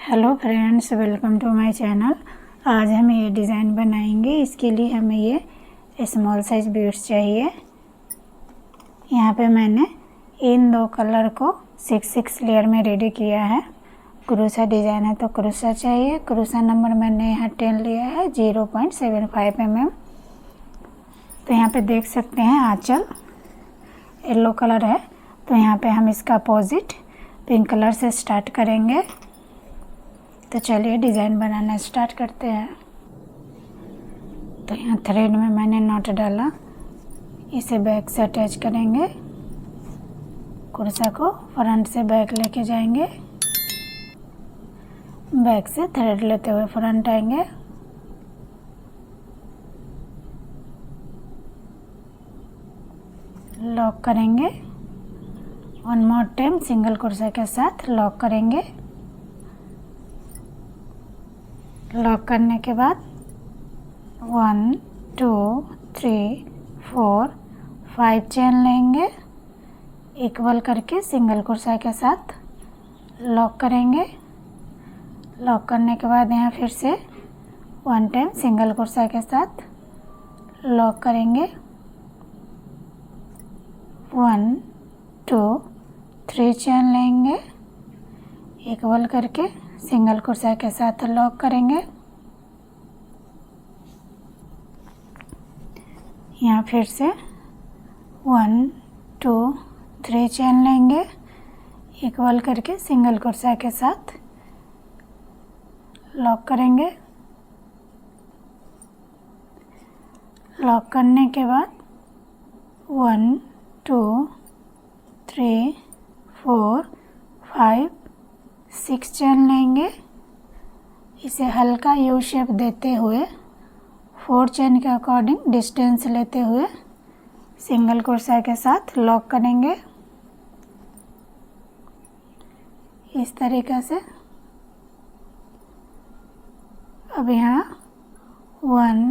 Hello friends, welcome to my channel. आज हम ये डिज़ाइन बनाएंगे। इसके लिए हमें ये स्मॉल साइज बीड्स चाहिए। यहाँ पे मैंने इन दो कलर को 6 लेयर में रेडी किया है। क्रूसा डिज़ाइन है तो क्रूसा चाहिए। क्रूसा नंबर मैंने यहाँ 10 लिया है, 0.75 mm। तो यहाँ पे देख सकते हैं आंचल येलो कलर है, तो यहाँ पे हम इसका अपोजिट पिंक कलर से स्टार्ट करेंगे। तो चलिए डिज़ाइन बनाना स्टार्ट करते हैं। तो यहाँ थ्रेड में मैंने नॉट डाला, इसे बैक से अटैच करेंगे। कुर्सा को फ्रंट से बैक लेके जाएंगे, बैक से थ्रेड लेते हुए फ्रंट आएंगे। लॉक करेंगे, वन मोर टाइम सिंगल कुर्सा के साथ लॉक करेंगे। लॉक करने के बाद 1 2 3 4 5 चेन लेंगे, इक्वल करके सिंगल कुर्सा के साथ लॉक करेंगे। लॉक करने के बाद यहाँ फिर से 1 टाइम सिंगल कुर्सा के साथ लॉक करेंगे। 1 2 3 चेन लेंगे, इक्वल करके सिंगल कुर्सा के साथ लॉक करेंगे। यहाँ फिर से 1 2 3 चेन लेंगे, इक्वल करके सिंगल कुर्सा के साथ लॉक करेंगे। लॉक करने के बाद 1 2 3 4 5 6 चेन लेंगे, इसे हल्का यू शेप देते हुए 4 चेन के अकॉर्डिंग डिस्टेंस लेते हुए सिंगल कुर्सा के साथ लॉक करेंगे। इस तरीके से अब यहाँ 1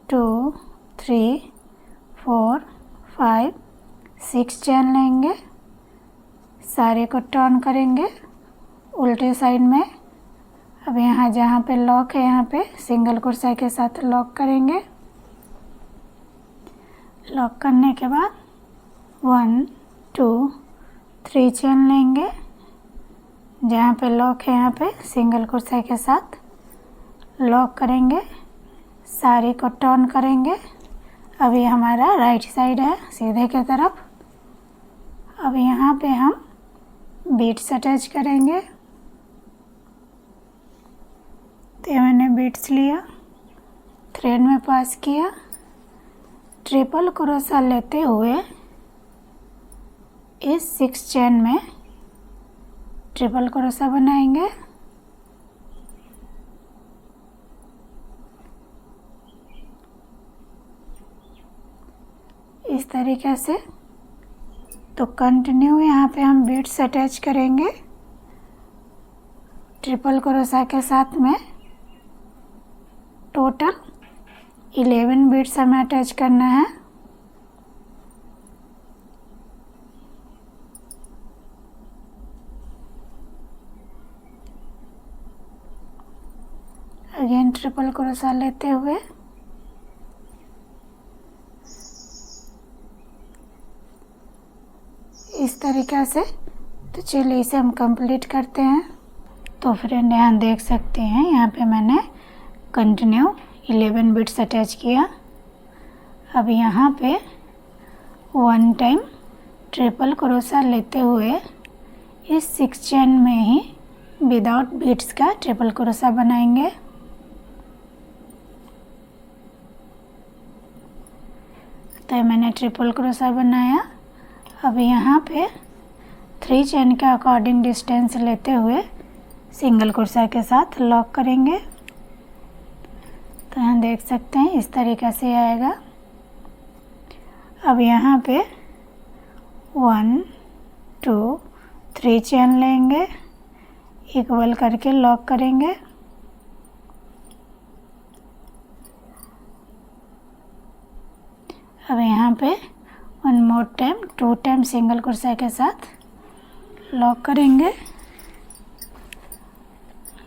2 3 4 5 6 चेन लेंगे, सारे को टर्न करेंगे उल्टे साइड में। अब यहाँ जहाँ पे लॉक है यहाँ पे सिंगल कुर्सा के साथ लॉक करेंगे। लॉक करने के बाद 1 2 3 चेन लेंगे, जहाँ पे लॉक है यहाँ पे सिंगल कुर्सा के साथ लॉक करेंगे, साड़ी को टर्न करेंगे। अब ये हमारा राइट साइड है सीधे की तरफ। अब यहाँ पे हम बीट्स अटैच करेंगे। तो मैंने बीट्स लिया, थ्रेड में पास किया, ट्रिपल क्रोशा लेते हुए इस 6 चेन में ट्रिपल क्रोशा बनाएंगे। इस तरीके से। तो कंटिन्यू यहाँ पे हम बीट्स अटैच करेंगे ट्रिपल क्रोशा के साथ में। टोटल 11 बीट्स हमें अटैच करना है। अगेन ट्रिपल क्रोशा लेते हुए इस तरीक़े से। तो चलिए इसे हम कंप्लीट करते हैं। तो फ्रेंड यहाँ देख सकते हैं, यहाँ पे मैंने कंटिन्यू 11 बीट्स अटैच किया। अब यहाँ पे 1 टाइम ट्रिपल क्रोशा लेते हुए इस 6 चेन में ही विदाउट बीट्स का ट्रिपल क्रोशा बनाएंगे। तो मैंने ट्रिपल क्रोशा बनाया। अब यहाँ पे 3 चेन के अकॉर्डिंग डिस्टेंस लेते हुए सिंगल कुर्सा के साथ लॉक करेंगे। तो यहाँ देख सकते हैं इस तरीक़े से आएगा। अब यहाँ पे 1 2 3 चेन लेंगे, इक्वल करके लॉक करेंगे। अब यहाँ पे 1 मोर टाइम 2 टाइम सिंगल कुर्सा के साथ लॉक करेंगे।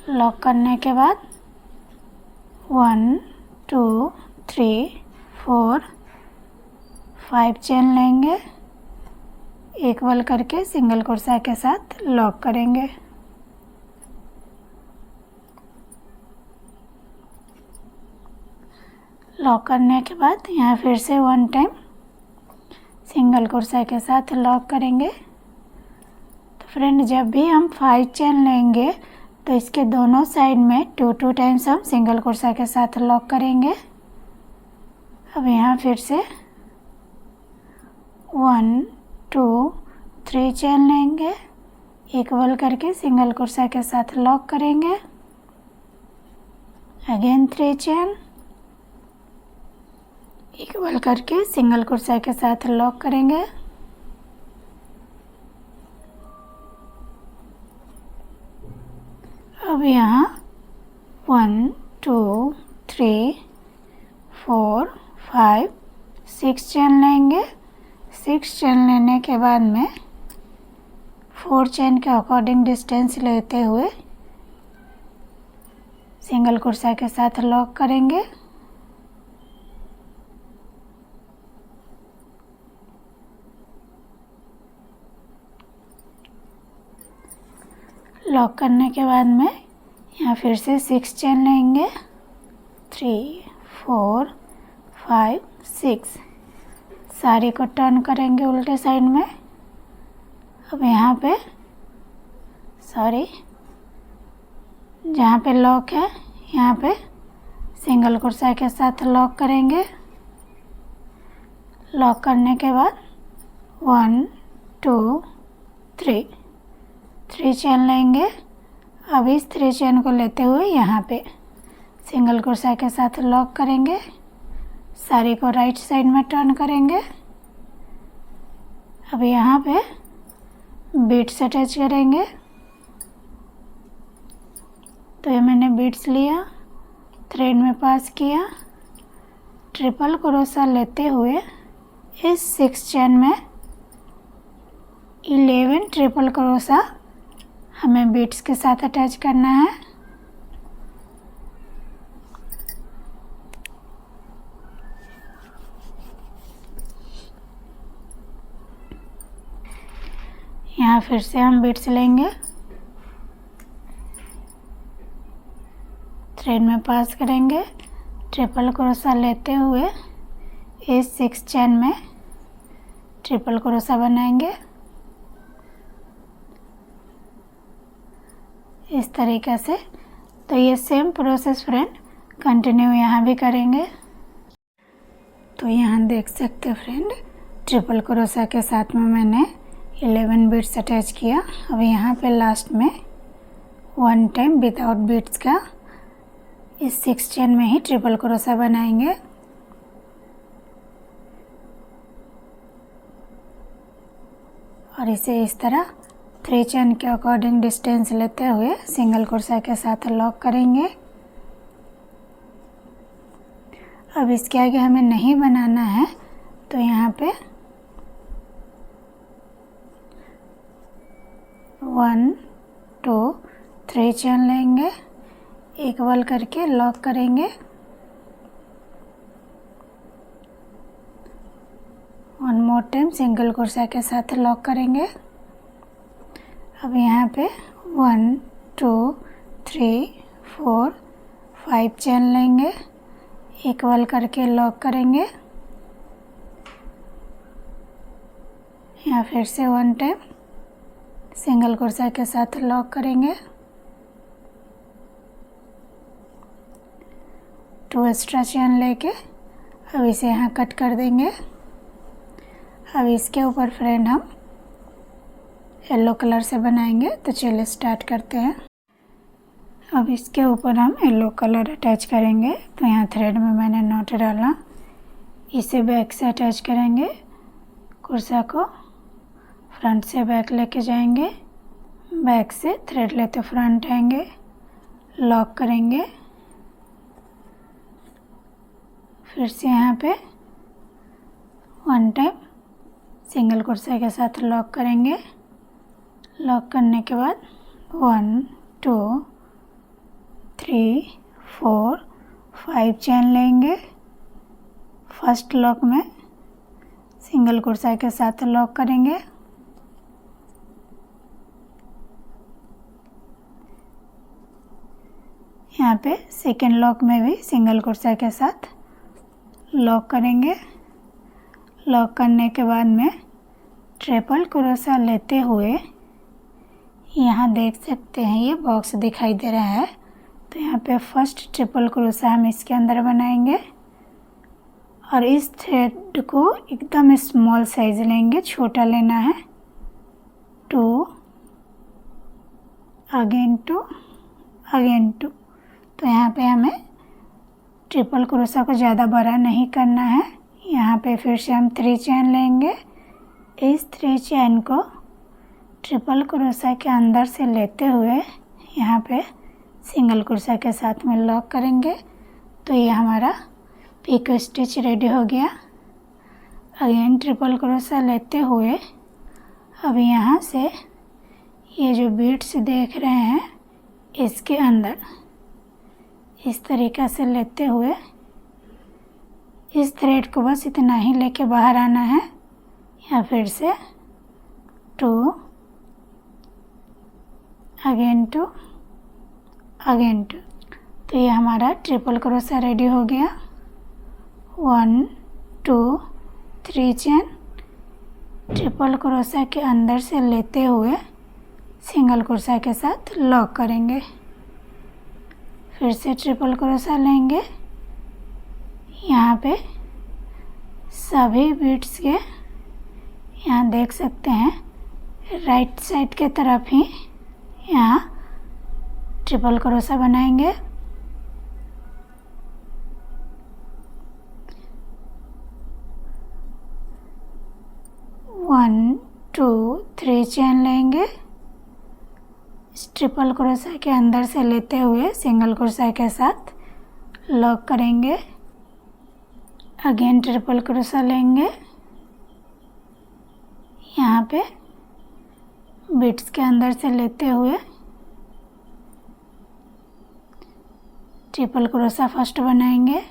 लॉक करने के बाद 1 2 3 4 5 चेन लेंगे, एक बल करके सिंगल क्रोशा के साथ लॉक करेंगे। लॉक करने के बाद यहाँ फिर से 1 टाइम सिंगल क्रोशा के साथ लॉक करेंगे। तो फ्रेंड, जब भी हम 5 चेन लेंगे तो इसके दोनों साइड में 2 टाइम्स हम सिंगल क्रोशा के साथ लॉक करेंगे। अब यहाँ फिर से 1 2 3 चेन लेंगे, एक बल करके सिंगल क्रोशा के साथ लॉक करेंगे। अगेन 3 चेन, एक बल करके सिंगल क्रोशा के साथ लॉक करेंगे। अब यहाँ 1 2 3 4 5 6 चेन लेंगे। 6 चेन लेने के बाद में 4 चेन के अकॉर्डिंग डिस्टेंस लेते हुए सिंगल क्रोशा के साथ लॉक करेंगे। लॉक करने के बाद में यहाँ फिर से 6 चेन लेंगे, 3 4 5 6, साड़ी को टर्न करेंगे उल्टे साइड में। अब यहाँ पे जहाँ पे लॉक है यहाँ पे सिंगल क्रोशा के साथ लॉक करेंगे। लॉक करने के बाद 1 2 3 चेन लेंगे। अब इस 3 चेन को लेते हुए यहाँ पे सिंगल क्रोशा के साथ लॉक करेंगे। साड़ी को राइट साइड में टर्न करेंगे। अब यहाँ पे बीट्स अटैच करेंगे। तो ये मैंने बीट्स लिया, थ्रेड में पास किया, ट्रिपल क्रोशा लेते हुए इस 6 चेन में 11 ट्रिपल क्रोशा हमें बीट्स के साथ अटैच करना है। यहाँ फिर से हम बीट्स लेंगे, थ्रेड में पास करेंगे, ट्रिपल क्रोशा लेते हुए इस 6 चेन में ट्रिपल क्रोशा बनाएंगे। इस तरीके से। तो ये सेम प्रोसेस फ्रेंड कंटिन्यू यहाँ भी करेंगे। तो यहाँ देख सकते फ्रेंड, ट्रिपल क्रोशा के साथ में मैंने 11 बीट्स अटैच किया। अब यहाँ पे लास्ट में 1 टाइम विदाउट बीट्स का इस 6 चेन में ही ट्रिपल क्रोशा बनाएंगे। और इसे इस तरह 3 चेन के अकॉर्डिंग डिस्टेंस लेते हुए सिंगल क्रोशा के साथ लॉक करेंगे। अब इसके आगे हमें नहीं बनाना है, तो यहाँ पे 1 2 3 चेन लेंगे, एक बल करके लॉक करेंगे। 1 मोर टाइम सिंगल क्रोशा के साथ लॉक करेंगे। अब यहाँ पे 1 2 3 4 5 चेन लेंगे, एक बल करके लॉक करेंगे। यहाँ फिर से 1 टाइम सिंगल क्रोशा के साथ लॉक करेंगे। 2 एक्स्ट्रा चेन लेके अब इसे यहाँ कट कर देंगे। अब इसके ऊपर फ्रेंड हम येलो कलर से बनाएंगे, तो चलिए स्टार्ट करते हैं। अब इसके ऊपर हम येलो कलर अटैच करेंगे। तो यहाँ थ्रेड में मैंने नॉट डाला, इसे बैक से अटैच करेंगे। कुर्सा को फ्रंट से बैक लेके जाएंगे, बैक से थ्रेड लेते फ्रंट आएंगे, लॉक करेंगे। फिर से यहाँ पे 1 टाइम सिंगल कुर्सा के साथ लॉक करेंगे। लॉक करने के बाद 1 2 3 4 5 चेन लेंगे। फर्स्ट लॉक में सिंगल क्रोशा के साथ लॉक करेंगे। यहाँ पे सेकेंड लॉक में भी सिंगल क्रोशा के साथ लॉक करेंगे। लॉक करने के बाद में ट्रिपल क्रोशा लेते हुए यहाँ देख सकते हैं ये बॉक्स दिखाई दे रहा है, तो यहाँ पे फर्स्ट ट्रिपल क्रोशा हम इसके अंदर बनाएंगे और इस थ्रेड को एकदम स्मॉल साइज लेंगे, छोटा लेना है। 2 अगेन 2 अगेन 2। तो यहाँ पे हमें ट्रिपल क्रोशा को ज़्यादा बड़ा नहीं करना है। यहाँ पे फिर से हम 3 चेन लेंगे। इस 3 चेन को ट्रिपल क्रोशा के अंदर से लेते हुए यहाँ पे सिंगल क्रोशा के साथ में लॉक करेंगे। तो ये हमारा पिको स्टिच रेडी हो गया। अगेन ट्रिपल क्रोशा लेते हुए अब यहाँ से ये जो बीड्स देख रहे हैं इसके अंदर इस तरीक़ा से लेते हुए इस थ्रेड को बस इतना ही लेके बाहर आना है। या फिर से 2 अगेन 2 अगेन 2। तो ये हमारा ट्रिपल क्रोशा रेडी हो गया। 1 2 3 चेन ट्रिपल क्रोशा के अंदर से लेते हुए सिंगल क्रोशा के साथ लॉक करेंगे। फिर से ट्रिपल क्रोशा लेंगे। यहाँ पे सभी बीड्स के यहाँ देख सकते हैं राइट साइड के तरफ ही यहाँ ट्रिपल क्रोशा बनाएंगे। वन 2 3 चेन लेंगे। ट्रिपल क्रोशा के अंदर से लेते हुए सिंगल क्रोशा के साथ लॉक करेंगे। अगेन ट्रिपल क्रोशा लेंगे। यहाँ पे बीड्स के अंदर से लेते हुए ट्रिपल क्रोशा फर्स्ट बनाएंगे।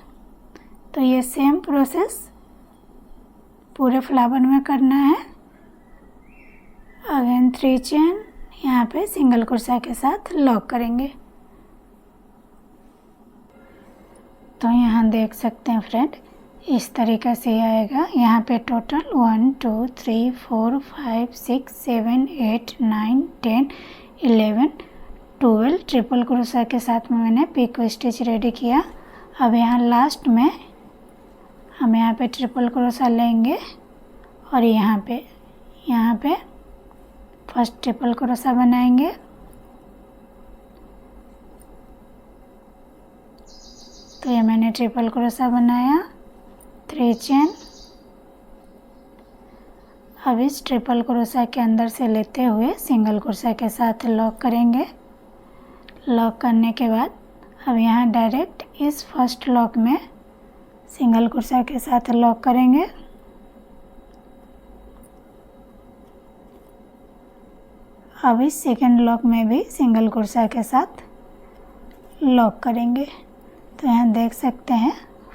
तो ये सेम प्रोसेस पूरे फ्लावर में करना है। अगेन 3 चेन यहाँ पे सिंगल क्रोशा के साथ लॉक करेंगे। तो यहाँ देख सकते हैं फ्रेंड इस तरीक़े से आएगा। यहाँ पे टोटल 1 2 3 4 5 6 7 8 9 10 11 12 ट्रिपल क्रोशा के साथ में मैंने पिको स्टिच रेडी किया। अब यहाँ लास्ट में हम यहाँ पे ट्रिपल क्रोशा लेंगे और यहाँ पे फर्स्ट ट्रिपल क्रोशा बनाएंगे। तो ये मैंने ट्रिपल क्रोशा बनाया। 3 चेन। अब इस ट्रिपल क्रोशा के अंदर से लेते हुए सिंगल क्रोशा के साथ लॉक करेंगे। लॉक करने के बाद अब यहाँ डायरेक्ट इस फर्स्ट लॉक में सिंगल क्रोशा के साथ लॉक करेंगे। अब इस सेकेंड लॉक में भी सिंगल क्रोशा के साथ लॉक करेंगे। तो यहाँ देख सकते हैं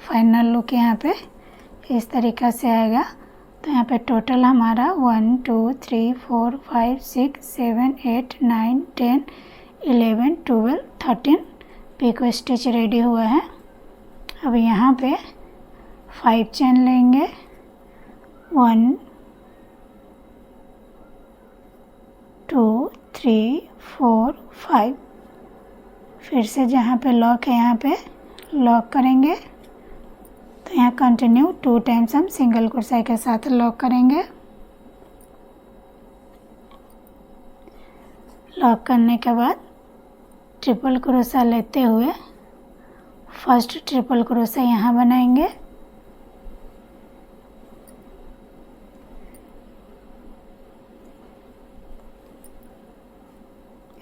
फाइनल लुक यहाँ पे इस तरीक़ा से आएगा। तो यहाँ पे टोटल हमारा 1 2 3 4 5 6 7 8 9 10 11 12 13 पिको स्टिच रेडी हुआ है। अब यहाँ पे 5 चेन लेंगे। 1 2 3 4 5। फिर से जहाँ पे लॉक है यहाँ पे लॉक करेंगे। तो यहाँ कंटिन्यू 2 टाइम्स हम सिंगल क्रोशा के साथ लॉक करेंगे। लॉक करने के बाद ट्रिपल क्रोशा लेते हुए फर्स्ट ट्रिपल क्रोशा यहाँ बनाएंगे।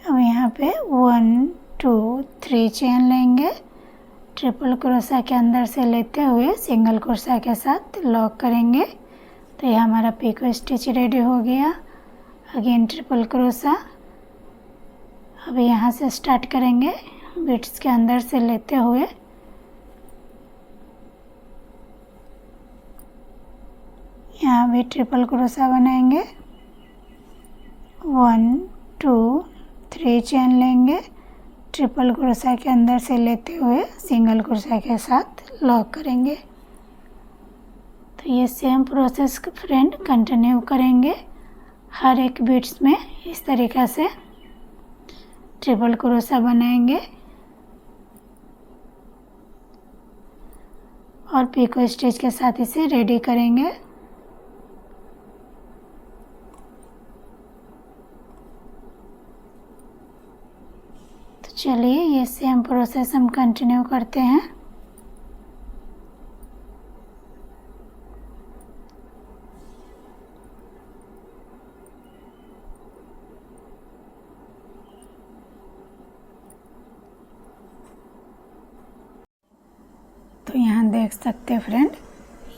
अब यहाँ पे 1 2 3 चेन लेंगे। ट्रिपल क्रोशा के अंदर से लेते हुए सिंगल क्रोशा के साथ लॉक करेंगे। तो ये हमारा पिको स्टिच रेडी हो गया। Again triple crochet. अब यहाँ से स्टार्ट करेंगे बीट्स के अंदर से लेते हुए यहाँ भी ट्रिपल क्रोशा बनाएंगे। 1 2 3 चेन लेंगे, ट्रिपल क्रोशा के अंदर से लेते हुए सिंगल क्रोशा के साथ लॉक करेंगे। तो ये सेम प्रोसेस फ्रेंड कंटिन्यू करेंगे हर एक बीट्स में। इस तरीक़ा से ट्रिपल क्रोशा बनाएंगे और पिको स्टिच के साथ इसे रेडी करेंगे। तो चलिए ये सेम प्रोसेस हम कंटिन्यू करते हैं। तो यहाँ देख सकते फ्रेंड,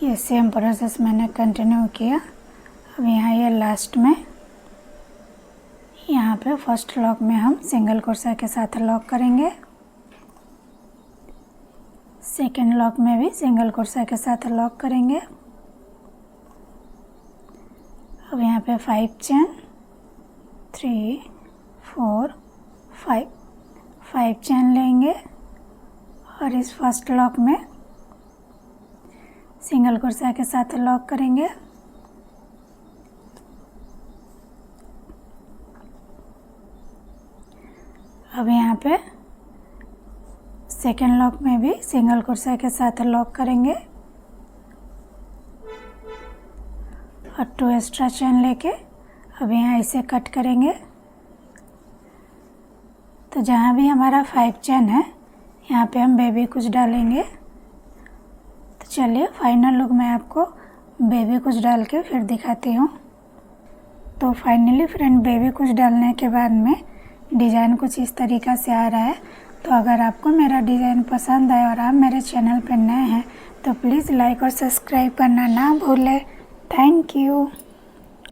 ये सेम प्रोसेस मैंने कंटिन्यू किया। अब यहाँ ये लास्ट में यहाँ पे फर्स्ट लॉक में हम सिंगल क्रोशा के साथ लॉक करेंगे, सेकेंड लॉक में भी सिंगल क्रोशा के साथ लॉक करेंगे। अब यहाँ पे 5 चेन 3 4 5 चेन लेंगे और इस फर्स्ट लॉक में सिंगल क्रोशा के साथ लॉक करेंगे। अब यहाँ पे सेकेंड लॉक में भी सिंगल क्रोशा के साथ लॉक करेंगे और 2 एक्स्ट्रा चेन लेके अब यहाँ इसे कट करेंगे। तो जहाँ भी हमारा 5 चेन है यहाँ पे हम बेबी कुछ डालेंगे। तो चलिए फाइनल लुक मैं आपको बेबी कुछ डाल के फिर दिखाती हूँ। तो फाइनली फ्रेंड बेबी कुछ डालने के बाद में डिज़ाइन कुछ इस तरीक़ा से आ रहा है। तो अगर आपको मेरा डिज़ाइन पसंद आए और आप मेरे चैनल पर नए हैं तो प्लीज़ लाइक और सब्सक्राइब करना ना भूलें। Thank you.